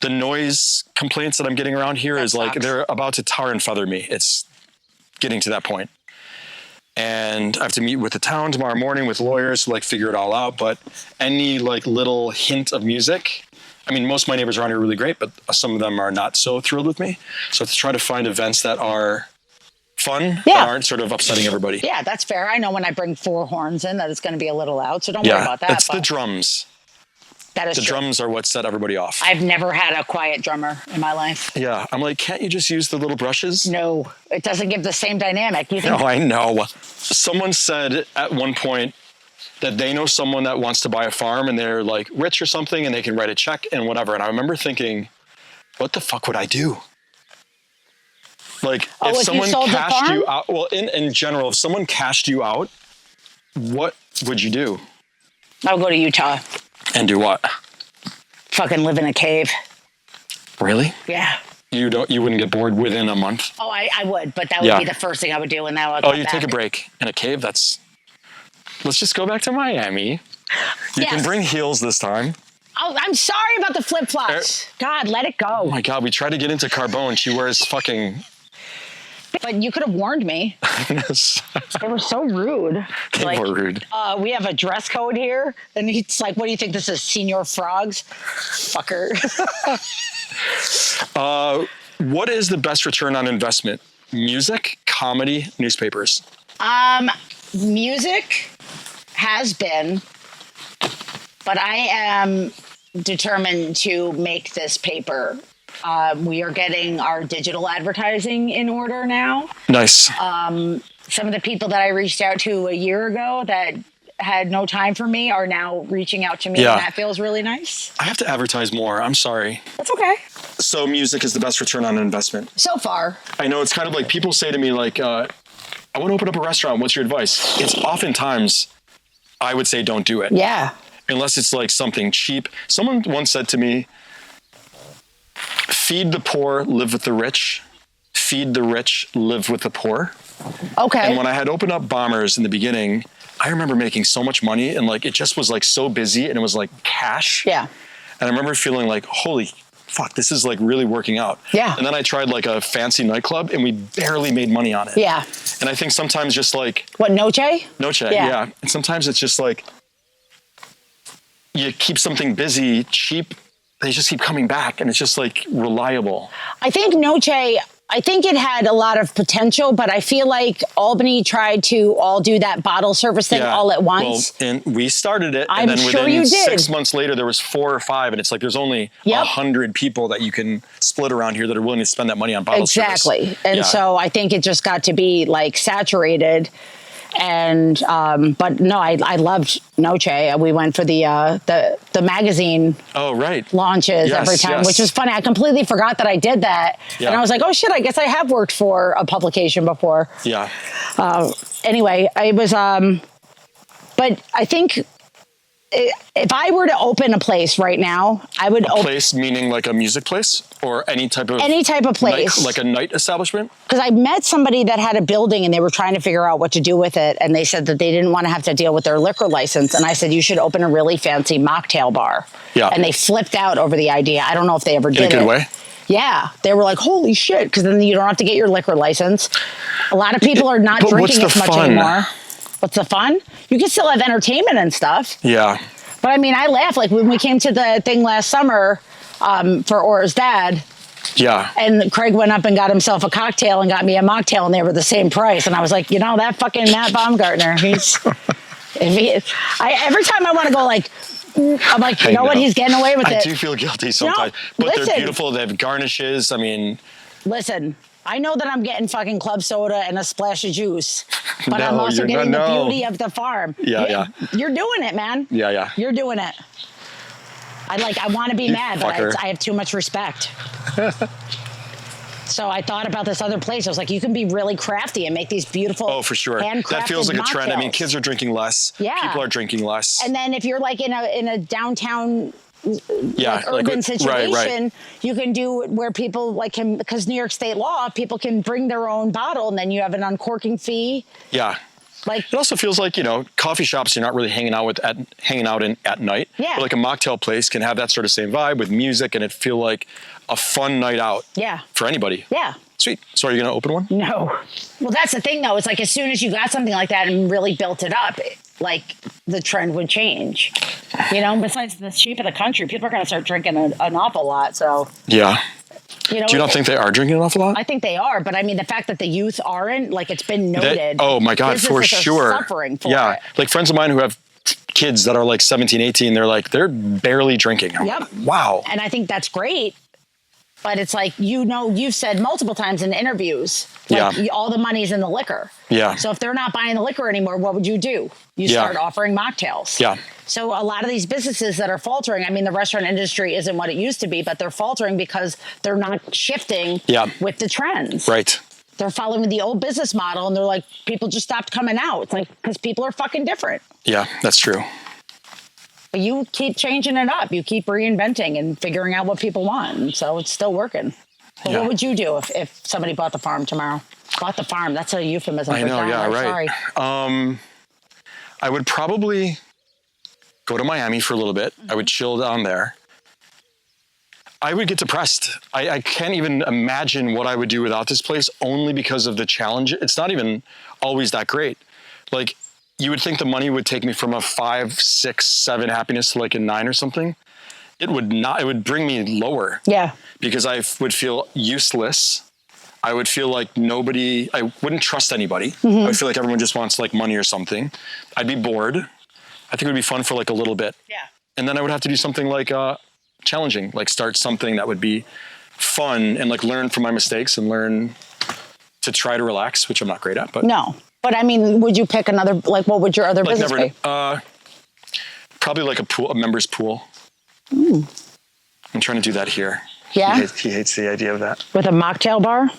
the noise complaints that I'm getting around here is like they're about to tar and feather me. It's getting to that point. And I have to meet with the town tomorrow morning with lawyers to like figure it all out. But any like little hint of music, I mean, most of my neighbors around here are really great, but some of them are not so thrilled with me. So I have to try to find events that are fun, that aren't sort of upsetting everybody. Yeah, that's fair. I know when I bring 4 horns in that it's going to be a little loud, so don't worry about that. It's the drums. That is the drums are what set everybody off. I've never had a quiet drummer in my life. Yeah, I'm like, can't you just use the little brushes? No, it doesn't give the same dynamic. You think? No, I know. Someone said at one point that they know someone that wants to buy a farm and they're like rich or something and they can write a check and whatever. And I remember thinking, what the fuck would I do? Like if someone cashed you out, well, in general, if someone cashed you out, what would you do? I'll go to Utah. And do what? Fucking live in a cave. Really? Yeah. You wouldn't get bored within a month? Oh, I would, but that would be the first thing I would do, and that would. Oh, you take a break in a cave? Let's just go back to Miami. You can bring heels this time. Oh, I'm sorry about the flip-flops. God, let it go. Oh my God, we tried to get into Carbone. She wears fucking... But you could have warned me. They were so rude. They were rude. We have a dress code here. And he's like, what do you think this is, Senior Frogs? Fucker. What is the best return on investment? Music, comedy, newspapers? Music has been, but I am determined to make this paper We are getting our digital advertising in order now. Nice. Some of the people that I reached out to a year ago that had no time for me are now reaching out to me, and that feels really nice. I have to advertise more. I'm sorry. That's okay. So music is the best return on investment. So far. I know it's kind of like people say to me, like, I want to open up a restaurant. What's your advice? It's oftentimes, I would say, don't do it. Yeah. Unless it's like something cheap. Someone once said to me, feed the poor, live with the rich. Feed the rich, live with the poor. Okay. And when I had opened up Bombers in the beginning, I remember making so much money and like it just was like so busy and it was like cash. Yeah. And I remember feeling like, holy fuck, this is like really working out. Yeah. And then I tried like a fancy nightclub and we barely made money on it. Yeah. And I think sometimes just like... What, Noche? Noche, yeah. And sometimes it's just like, you keep something busy, cheap, they just keep coming back and it's just like reliable. I think Noche... I think it had a lot of potential, but I feel like Albany tried to all do that bottle service thing all at once. Well, and we started it, I'm and then sure within you did. 6 months later, there was 4 or 5, and it's like there's only 100 people that you can split around here that are willing to spend that money on bottle service. Exactly, and so I think it just got to be like saturated. And but no, I loved Noche. We went for the magazine launches every time, which was funny. I completely forgot that I did that, and I was like, oh shit, I guess I have worked for a publication before. Yeah. Anyway, it was but I think if I were to open a place right now, I would open... place meaning like a music place or any type of place, like a night establishment? Because I met somebody that had a building and they were trying to figure out what to do with it, and they said that they didn't want to have to deal with their liquor license, and I said you should open a really fancy mocktail bar. Yeah. And they flipped out over the idea. I don't know if they ever did it. In a good way? Yeah, they were like, holy shit, because then you don't have to get your liquor license. A lot of people are not drinking as much anymore. What's the fun? You can still have entertainment and stuff. Yeah. But I mean, I laugh. Like when we came to the thing last summer for Aura's dad. Yeah. And Craig went up and got himself a cocktail and got me a mocktail, and they were the same price. And I was like, you know, that fucking Matt Baumgartner, every time I want to go like, I'm like, you know what? He's getting away with it. I do feel guilty sometimes. But they're beautiful. They have garnishes. I mean. Listen. I know that I'm getting fucking club soda and a splash of juice, but I'm also getting the beauty of the farm. Yeah. You're doing it, man. Yeah. You're doing it. I want to be mad, but I have too much respect. So I thought about this other place. I was like, you can be really crafty and make these beautiful for sure. That feels like a trend. I mean, kids are drinking less. Yeah. People are drinking less. And then if you're like in a downtown urban situation, you can do it where people can, because New York state law, people can bring their own bottle, and then you have an uncorking fee. Yeah. Like, it also feels like, coffee shops you're not really hanging out in at night. Yeah. But like a mocktail place can have that sort of same vibe with music, and it feel like a fun night out. Yeah. For anybody. Yeah. Sweet. So are you going to open one? No. Well, that's the thing though. It's like as soon as you got something like that and really built it up, the trend would change. Besides the shape of the country, people are going to start drinking an awful lot. So yeah. Do you not think they are drinking an awful lot? I think they are, but I mean, the fact that the youth aren't, it's been noted. Oh my God, for sure. Suffering for it. Like friends of mine who have kids that are 17, 18, they're barely drinking. Yep. Wow. And I think that's great. But it's you've said multiple times in interviews, all the money's in the liquor. Yeah. So if they're not buying the liquor anymore, what would you do? You start offering mocktails. Yeah. So a lot of these businesses that are faltering, I mean, the restaurant industry isn't what it used to be, but they're faltering because they're not shifting with the trends. Right. They're following the old business model, and they're like, people just stopped coming out. It's because people are fucking different. Yeah, that's true. But you keep changing it up. You keep reinventing and figuring out what people want. And so it's still working. But what would you do if somebody bought the farm tomorrow? Bought the farm. That's a euphemism. I know, right. Sorry. I would probably go to Miami for a little bit. I would chill down there. I would get depressed. I can't even imagine what I would do without this place, only because of the challenge. It's not even always that great. You would think the money would take me from a 5, 6, 7 happiness to a 9 or something. It would not. It would bring me lower. Yeah. Because I would feel useless. I would feel like I wouldn't trust anybody. Mm-hmm. I would feel like everyone just wants money or something. I'd be bored. I think it would be fun for a little bit. Yeah. And then I would have to do something challenging, start something that would be fun and like learn from my mistakes and learn to try to relax, which I'm not great at, but no. But I mean, would you pick another, like, what would your other business be? Probably like a members pool. I'm trying to do that here. Yeah? He hates the idea of that. With a mocktail bar?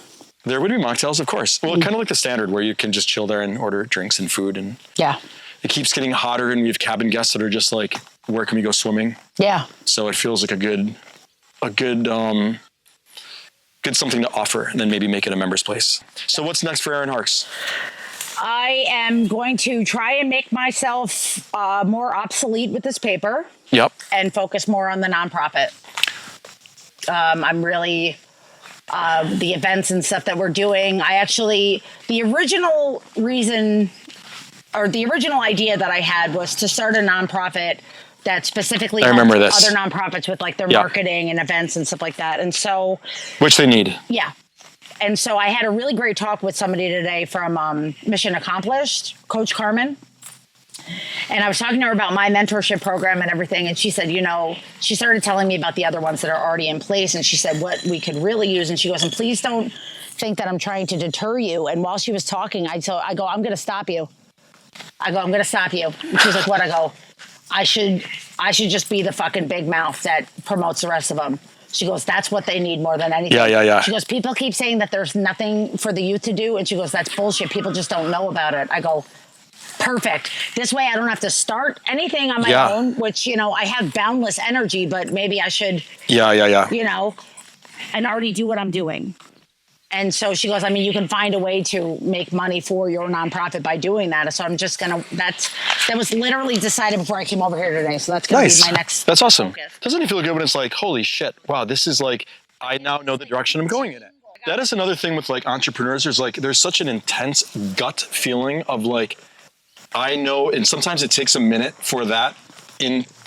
There would be mocktails, of course. Well, kind of like the standard where you can just chill there and order drinks and food. And yeah. It keeps getting hotter and we have cabin guests that are just like, where can we go swimming? Yeah. So it feels like a good something to offer, and then maybe make it a member's place. So what's next for Erin Harkes? I am going to try and make myself more obsolete with this paper. Yep. And focus more on the nonprofit. I'm really, the events and stuff that we're doing. The original reason, or the original idea that I had was to start a nonprofit that specifically helps other nonprofits with like their marketing and events and stuff like that. And so, which they need. Yeah. And so I had a really great talk with somebody today from Mission Accomplished, Coach Carmen. And I was talking to her about my mentorship program and everything. And she said, she started telling me about the other ones that are already in place. And she said, what we could really use. And she goes, and please don't think that I'm trying to deter you. And while she was talking, I go, I'm going to stop you. I'm going to stop you. And she's like, what? I go, I should just be the fucking big mouth that promotes the rest of them. She goes, that's what they need more than anything. Yeah. She goes, people keep saying that there's nothing for the youth to do. And she goes, that's bullshit. People just don't know about it. I go, perfect. This way I don't have to start anything on my own, which, I have boundless energy, but maybe I should, and already do what I'm doing. And so she goes, you can find a way to make money for your nonprofit by doing that. So I'm just going to, that was literally decided before I came over here today. So that's going to be my next. That's awesome. Focus. Doesn't it feel good when it's like, holy shit, wow, this is like, I now know the direction I'm going in it. That is another thing with like entrepreneurs. There's such an intense gut feeling of like, I know, and sometimes it takes a minute for that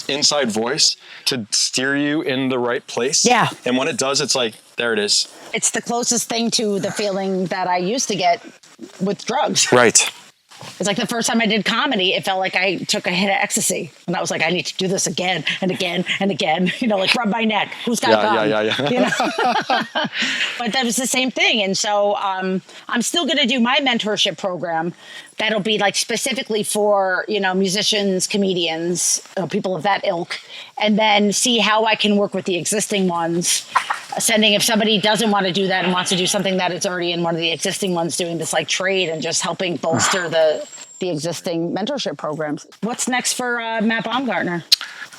inside voice to steer you in the right place. Yeah. And when it does, it's like, there it is. It's the closest thing to the feeling that I used to get with drugs. Right. It's like the first time I did comedy, it felt like I took a hit of ecstasy. And I was like, I need to do this again and again and again. Like rub my neck. Who's got gum? Yeah. But that was the same thing. And so I'm still going to do my mentorship program. That'll be like specifically for, musicians, comedians, people of that ilk. And then see how I can work with the existing ones. If somebody doesn't want to do that and wants to do something that is already in one of the existing ones, doing this like trade and just helping bolster the existing mentorship programs. What's next for Matt Baumgartner?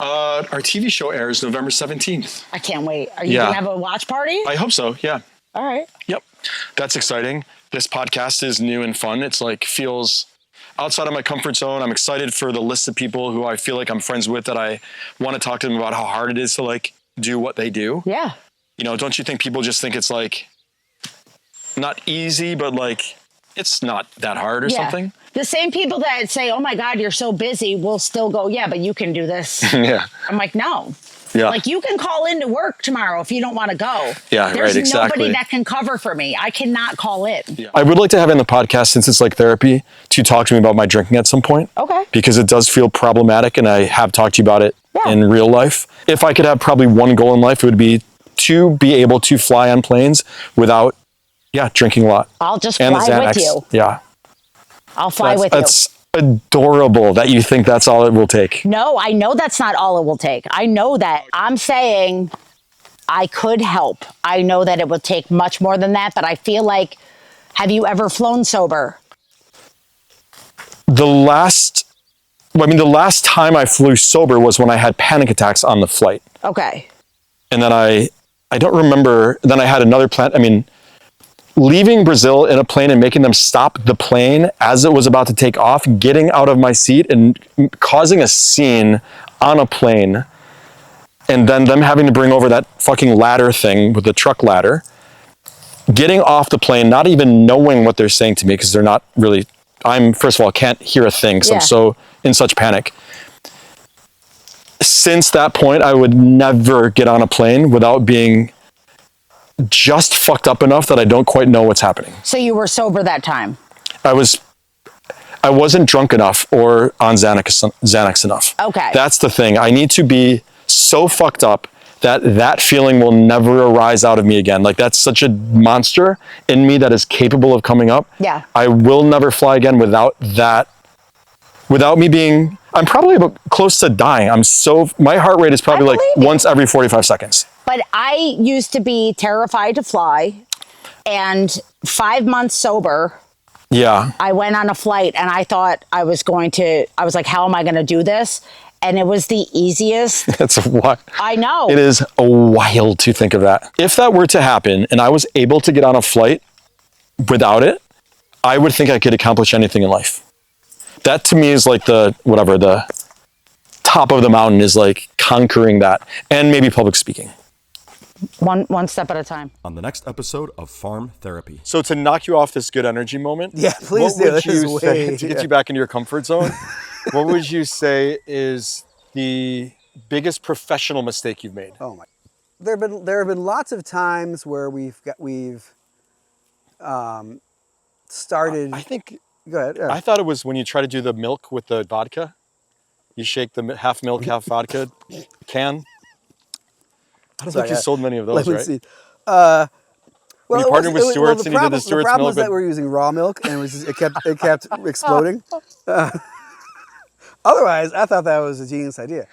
Our TV show airs November 17th. I can't wait. Are you going to have a watch party? I hope so, yeah. All right. Yep. That's exciting. This podcast is new and fun. It's like feels outside of my comfort zone. I'm excited for the list of people who I feel like I'm friends with that I want to talk to them about how hard it is to like do what they do. Yeah. Don't you think people just think it's like not easy, but like it's not that hard or something? The same people that say, oh my God, you're so busy, will still go, yeah, but you can do this. Yeah. I'm like, no. Yeah. Like you can call into work tomorrow if you don't want to go. Yeah, There's exactly. nobody that can cover for me. I cannot call in. Yeah. I would like to have in the podcast, since it's like therapy, to talk to me about my drinking at some point. Okay. Because it does feel problematic and I have talked to you about it in real life. If I could have probably one goal in life, it would be to be able to fly on planes without, drinking a lot. I'll just fly with you. Yeah. I'll fly with you. That's adorable that you think that's all it will take. No, I know that's not all it will take. I know that. I'm saying I could help. I know that it would take much more than that, but I feel like, have you ever flown sober? The last time I flew sober was when I had panic attacks on the flight. Okay. And then I don't remember, then I had another plan. Leaving Brazil in a plane and making them stop the plane as it was about to take off, getting out of my seat and causing a scene on a plane, and then them having to bring over that fucking ladder thing with the truck ladder, getting off the plane, not even knowing what they're saying to me because they're not really, first of all, can't hear a thing because I'm so in such panic. Since that point, I would never get on a plane without being just fucked up enough that I don't quite know what's happening. So you were sober that time? I wasn't drunk enough or on Xanax enough. Okay. That's the thing. I need to be so fucked up that feeling will never arise out of me again. Like that's such a monster in me that is capable of coming up. Yeah. I will never fly again without that, without me being, I'm probably about close to dying. My heart rate is probably like once every 45 seconds. But I used to be terrified to fly, and 5 months sober, yeah, I went on a flight and I thought I was like, how am I going to do this? And it was the easiest. It's what I know. It is wild to think of that. If that were to happen and I was able to get on a flight without it, I would think I could accomplish anything in life. That to me is like the top of the mountain is like conquering that, and maybe public speaking. One step at a time. On the next episode of Farm Therapy. So to knock you off this good energy moment, yeah, please do. What would you say to get you back into your comfort zone? What would you say is the biggest professional mistake you've made? Oh my! There have been lots of times where we've started. I think. Go ahead. Yeah. I thought it was when you try to do the milk with the vodka. You shake the half milk, half vodka can. I don't think you sold many of those, right? See. When you partnered with Stewart's and you did the Stewart's milk. The problem was that we're using raw milk, and it kept exploding. Otherwise, I thought that was a genius idea.